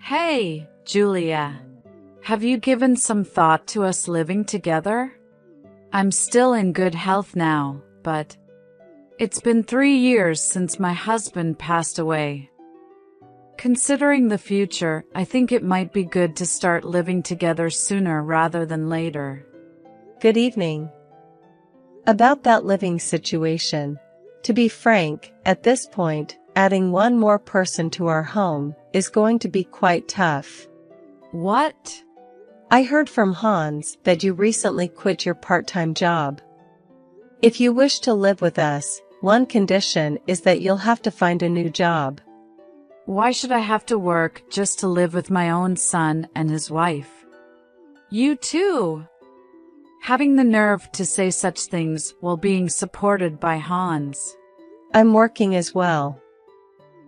Hey, Julia. Have you given some thought to us living together? I'm still in good health now, but it's been 3 years since my husband passed away. Considering the future, I think it might be good to start living together sooner rather than later. Good evening. About that living situation. To be frank, at this point, adding one more person to our home is going to be quite tough. What? I heard from Hans that you recently quit your part-time job. If you wish to live with us, one condition is that you'll have to find a new job. Why should I have to work just to live with my own son and his wife? You too! Having the nerve to say such things while being supported by Hans. I'm working as well.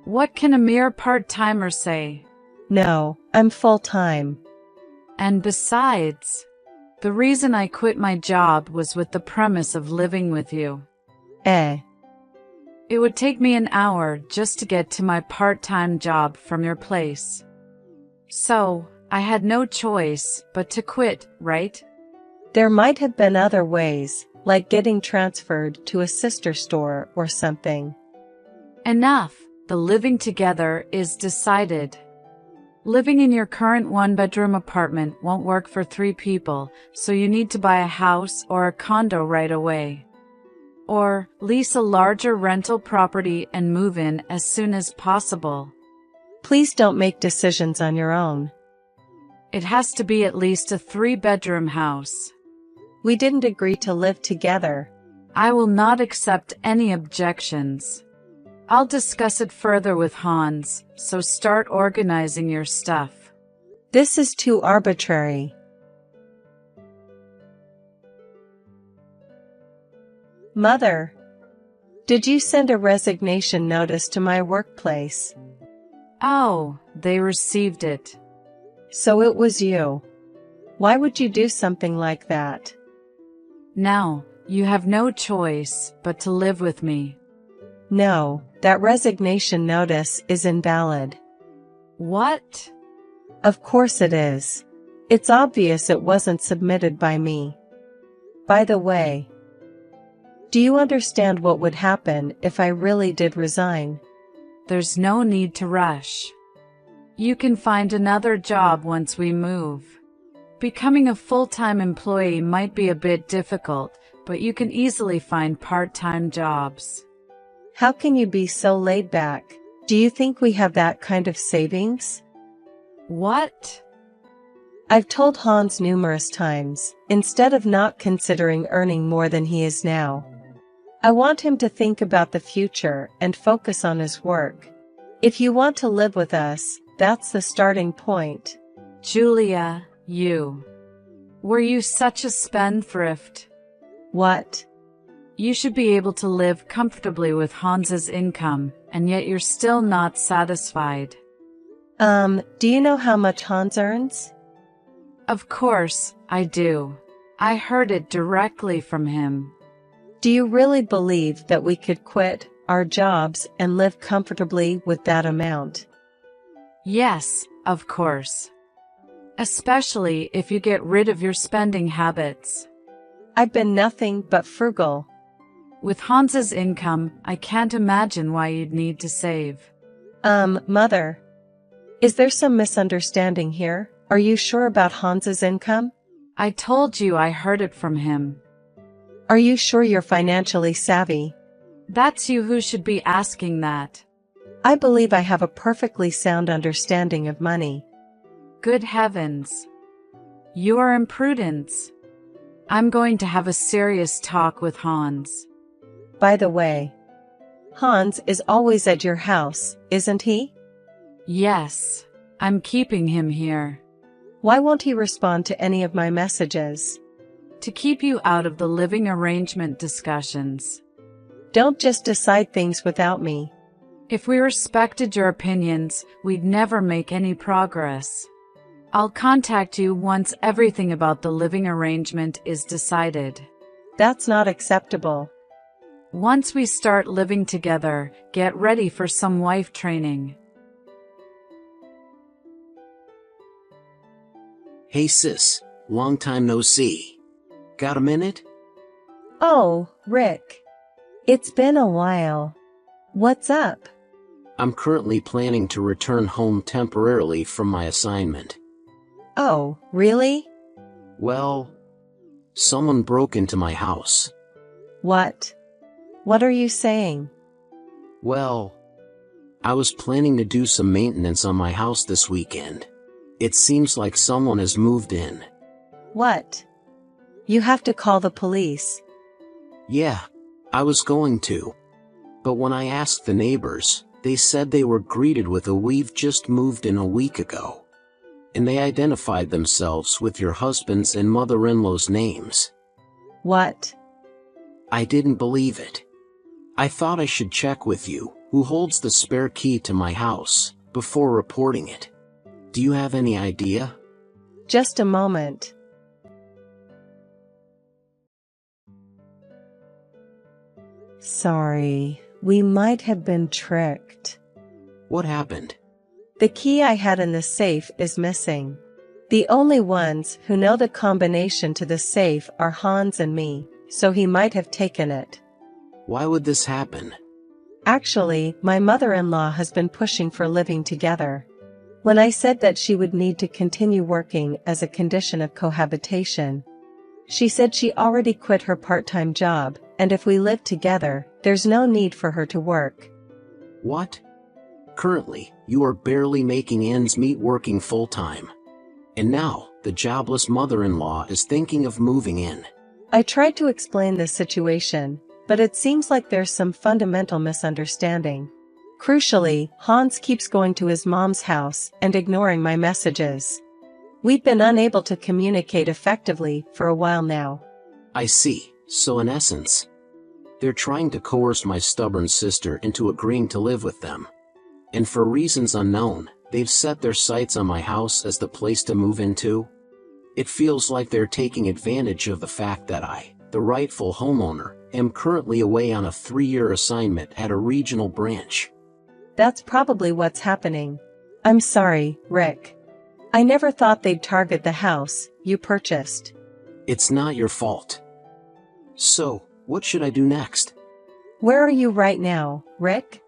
What can a mere part-timer say? No, I'm full-time. And besides, the reason I quit my job was with the premise of living with you. It would take me an hour just to get to my part-time job from your place. So, I had no choice but to quit, right? There might have been other ways, like getting transferred to a sister store or something. Enough. The living together is decided. Living in your current one-bedroom apartment won't work for 3 people, so you need to buy a house or a condo right away. Or lease a larger rental property and move in as soon as possible. Please don't make decisions on your own. It has to be at least a 3-bedroom house. We didn't agree to live together. I will not accept any objections. I'll discuss it further with Hans, so start organizing your stuff. This is too arbitrary. Mother, did you send a resignation notice to my workplace? Oh, they received it. So it was you. Why would you do something like that? Now, you have no choice but to live with me. No, that resignation notice is invalid. What? Of course it is. It's obvious it wasn't submitted by me. By the way, do you understand what would happen if I really did resign? There's no need to rush. You can find another job once we move. Becoming a full-time employee might be a bit difficult, but you can easily find part-time jobs. How can you be so laid back? Do you think we have that kind of savings? What? I've told Hans numerous times, instead of not considering earning more than he is now. I want him to think about the future and focus on his work. If you want to live with us, that's the starting point. Julia, were you such a spendthrift? What? You should be able to live comfortably with Hans's income, and yet you're still not satisfied. Do you know how much Hans earns? Of course, I do. I heard it directly from him. Do you really believe that we could quit our jobs and live comfortably with that amount? Yes, of course. Especially if you get rid of your spending habits. I've been nothing but frugal. With Hans's income, I can't imagine why you'd need to save. Mother. Is there some misunderstanding here? Are you sure about Hans's income? I told you I heard it from him. Are you sure you're financially savvy? That's you who should be asking that. I believe I have a perfectly sound understanding of money. Good heavens. You are imprudent. I'm going to have a serious talk with Hans. By the way, Hans is always at your house, isn't he? Yes, I'm keeping him here. Why won't he respond to any of my messages? To keep you out of the living arrangement discussions. Don't just decide things without me. If we respected your opinions, we'd never make any progress. I'll contact you once everything about the living arrangement is decided. That's not acceptable. Once we start living together, get ready for some wife training. Hey sis, long time no see. Got a minute? Oh, Rick. It's been a while. What's up? I'm currently planning to return home temporarily from my assignment. Oh, really? Well, someone broke into my house. What? What are you saying? Well, I was planning to do some maintenance on my house this weekend. It seems like someone has moved in. What? You have to call the police. Yeah, I was going to. But when I asked the neighbors, they said they were greeted with a "we've just moved in a week ago." And they identified themselves with your husband's and mother-in-law's names. What? I didn't believe it. I thought I should check with you, who holds the spare key to my house, before reporting it. Do you have any idea? Just a moment. Sorry, we might have been tricked. What happened? The key I had in the safe is missing. The only ones who know the combination to the safe are Hans and me, so he might have taken it. Why would this happen? Actually, my mother-in-law has been pushing for living together. When I said that she would need to continue working as a condition of cohabitation, she said she already quit her part-time job, and if we live together, there's no need for her to work. What? Currently, you are barely making ends meet working full-time. And now, the jobless mother-in-law is thinking of moving in. I tried to explain this situation, but it seems like there's some fundamental misunderstanding. Crucially, Hans keeps going to his mom's house and ignoring my messages. We've been unable to communicate effectively for a while now. I see, so in essence, they're trying to coerce my stubborn sister into agreeing to live with them. And for reasons unknown, they've set their sights on my house as the place to move into. It feels like they're taking advantage of the fact that I, the rightful homeowner, am currently away on a 3-year assignment at a regional branch. That's probably what's happening. I'm sorry, Rick. I never thought they'd target the house you purchased. It's not your fault. So, what should I do next? Where are you right now, Rick?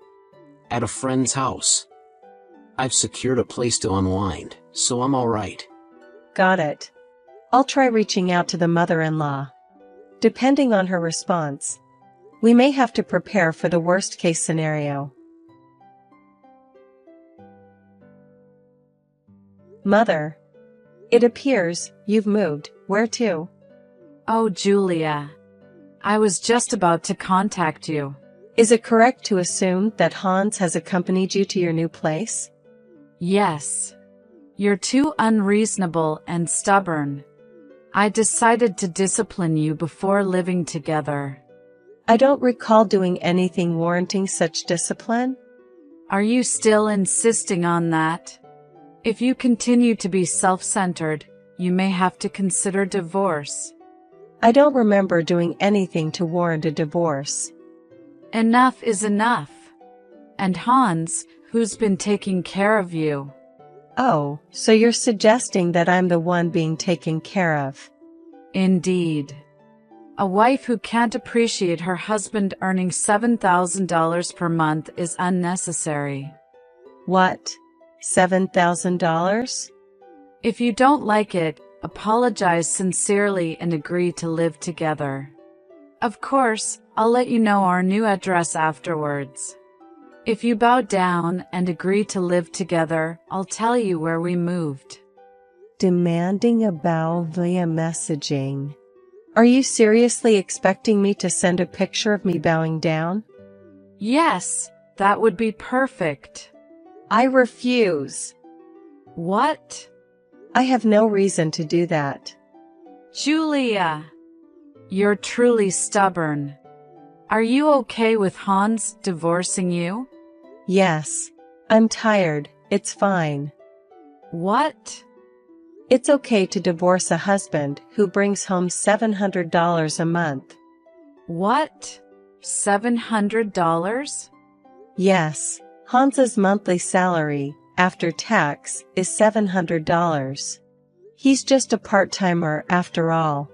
At a friend's house. I've secured a place to unwind, so I'm alright. Got it. I'll try reaching out to the mother-in-law. Depending on her response, we may have to prepare for the worst-case scenario. Mother. It appears you've moved. Where to? Oh, Julia. I was just about to contact you. Is it correct to assume that Hans has accompanied you to your new place? Yes. You're too unreasonable and stubborn. I decided to discipline you before living together. I don't recall doing anything warranting such discipline. Are you still insisting on that? If you continue to be self-centered, you may have to consider divorce. I don't remember doing anything to warrant a divorce. Enough is enough. And Hans, who's been taking care of you? Oh, so you're suggesting that I'm the one being taken care of? Indeed. A wife who can't appreciate her husband earning $7,000 per month is unnecessary. What? $7,000? If you don't like it, apologize sincerely and agree to live together. Of course, I'll let you know our new address afterwards. If you bow down and agree to live together, I'll tell you where we moved. Demanding a bow via messaging. Are you seriously expecting me to send a picture of me bowing down? Yes, that would be perfect. I refuse. What? I have no reason to do that. Julia, you're truly stubborn. Are you okay with Hans divorcing you? Yes. I'm tired, it's fine. What? It's okay to divorce a husband who brings home $700 a month. What? $700? Yes, Hans's monthly salary, after tax, is $700. He's just a part-timer after all.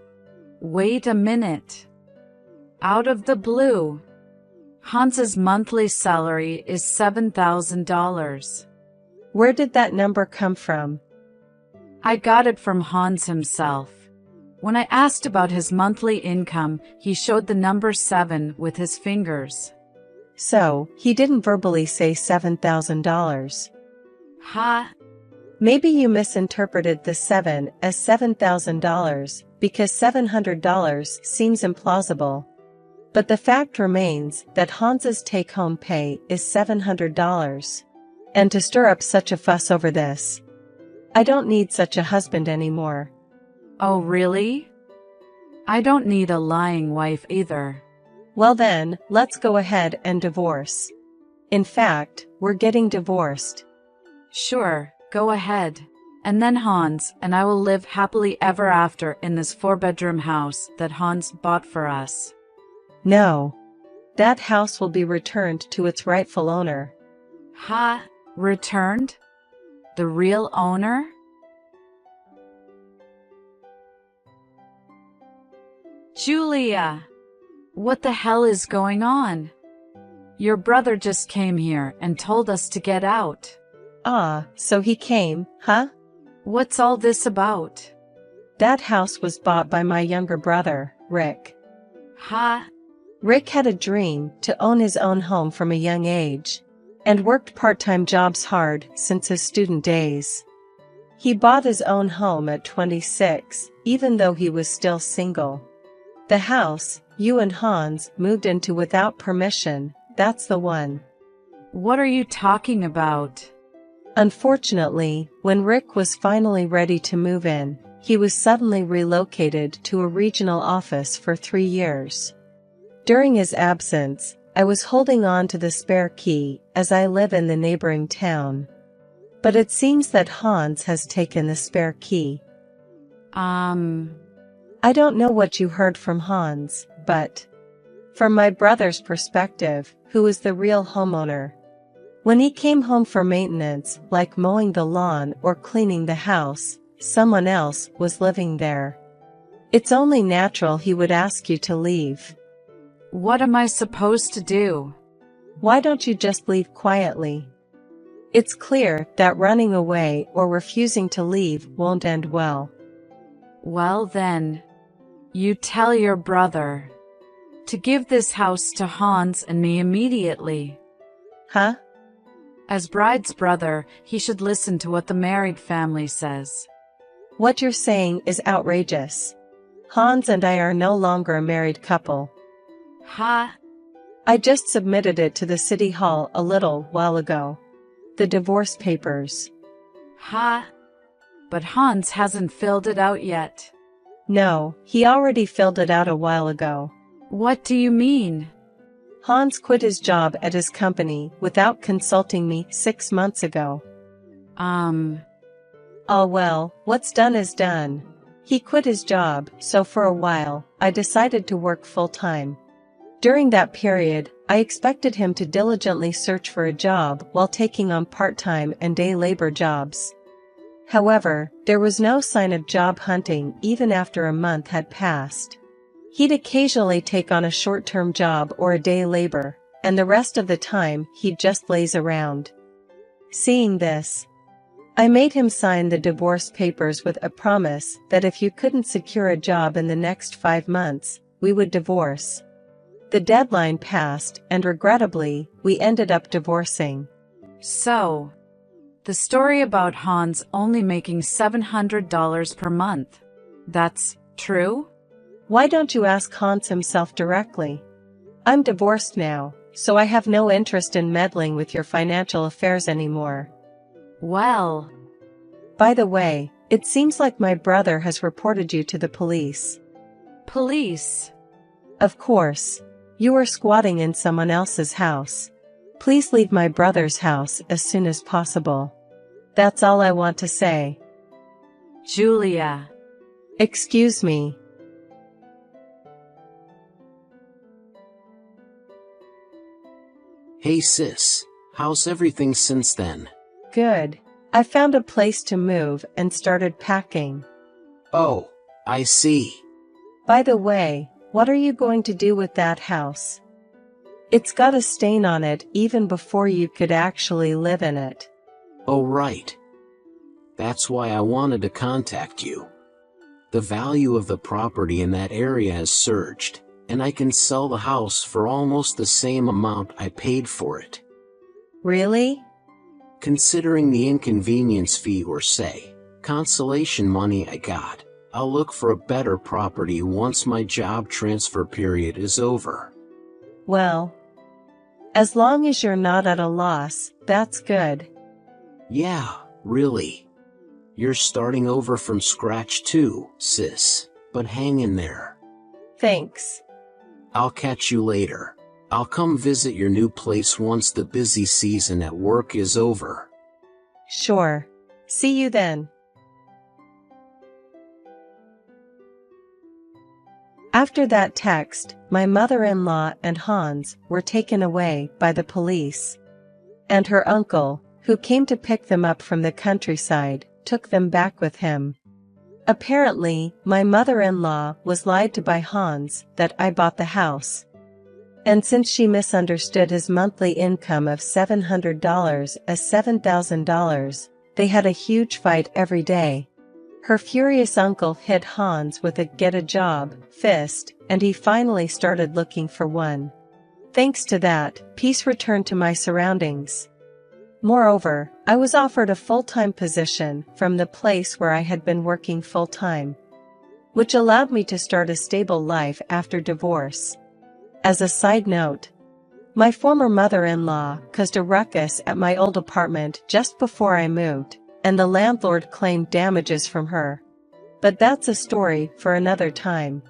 Wait a minute. Out of the blue, Hans's monthly salary is $7,000. Where did that number come from? I got it from Hans himself. When I asked about his monthly income, he showed the number 7 with his fingers. So, he didn't verbally say $7,000. Ha! Maybe you misinterpreted the 7 as $7,000 because $700 seems implausible. But the fact remains that Hans's take-home pay is $700. And to stir up such a fuss over this, I don't need such a husband anymore. Oh, really? I don't need a lying wife either. Well then, let's go ahead and divorce. In fact, we're getting divorced. Sure, go ahead. And then Hans and I will live happily ever after in this 4-bedroom house that Hans bought for us. No. That house will be returned to its rightful owner. Ha! Returned? The real owner? Julia! What the hell is going on? Your brother just came here and told us to get out. Ah, so he came, huh? What's all this about? That house was bought by my younger brother, Rick. Ha! Rick had a dream to own his own home from a young age, and worked part-time jobs hard since his student days. He bought his own home at 26, even though he was still single. The house you and Hans moved into without permission, that's the one. What are you talking about? Unfortunately, when Rick was finally ready to move in, he was suddenly relocated to a regional office for 3 years. During his absence, I was holding on to the spare key as I live in the neighboring town. But it seems that Hans has taken the spare key. I don't know what you heard from Hans, but from my brother's perspective, who is the real homeowner, when he came home for maintenance, like mowing the lawn or cleaning the house, someone else was living there. It's only natural he would ask you to leave. What am I supposed to do? Why don't you just leave quietly? It's clear that running away or refusing to leave won't end well. Well then, you tell your brother to give this house to Hans and me immediately. Huh? As bride's brother, he should listen to what the married family says. What you're saying is outrageous. Hans and I are no longer a married couple. Ha! I just submitted it to the city hall a little while ago. The divorce papers. Ha! But Hans hasn't filled it out yet. No, he already filled it out a while ago. What do you mean? Hans quit his job at his company without consulting me 6 months ago. Oh well, what's done is done. He quit his job, so for a while, I decided to work full-time. During that period, I expected him to diligently search for a job while taking on part-time and day labor jobs. However, there was no sign of job hunting even after a month had passed. He'd occasionally take on a short-term job or a day labor, and the rest of the time he'd just laze around. Seeing this, I made him sign the divorce papers with a promise that if you couldn't secure a job in the next 5 months, we would divorce. The deadline passed, and regrettably, we ended up divorcing. So, the story about Hans only making $700 per month, that's true? Why don't you ask Hans himself directly? I'm divorced now, so I have no interest in meddling with your financial affairs anymore. Well, by the way, it seems like my brother has reported you to the police. Police? Of course. You are squatting in someone else's house. Please leave my brother's house as soon as possible. That's all I want to say. Julia. Excuse me. Hey sis, how's everything since then? Good. I found a place to move and started packing. Oh, I see. By the way, what are you going to do with that house? It's got a stain on it even before you could actually live in it. Oh, right. That's why I wanted to contact you. The value of the property in that area has surged, and I can sell the house for almost the same amount I paid for it. Really? Considering the inconvenience fee or say, consolation money I got, I'll look for a better property once my job transfer period is over. Well, as long as you're not at a loss, that's good. Yeah, really. You're starting over from scratch too, sis, but hang in there. Thanks. I'll catch you later. I'll come visit your new place once the busy season at work is over. Sure. See you then. After that text, my mother-in-law and Hans were taken away by the police. And her uncle, who came to pick them up from the countryside, took them back with him. Apparently, my mother-in-law was lied to by Hans that I bought the house. And since she misunderstood his monthly income of $700 as $7,000, they had a huge fight every day. Her furious uncle hit Hans with a get-a-job fist, and he finally started looking for one. Thanks to that, peace returned to my surroundings. Moreover, I was offered a full-time position from the place where I had been working full-time, which allowed me to start a stable life after divorce. As a side note, my former mother-in-law caused a ruckus at my old apartment just before I moved, and the landlord claimed damages from her. But that's a story for another time.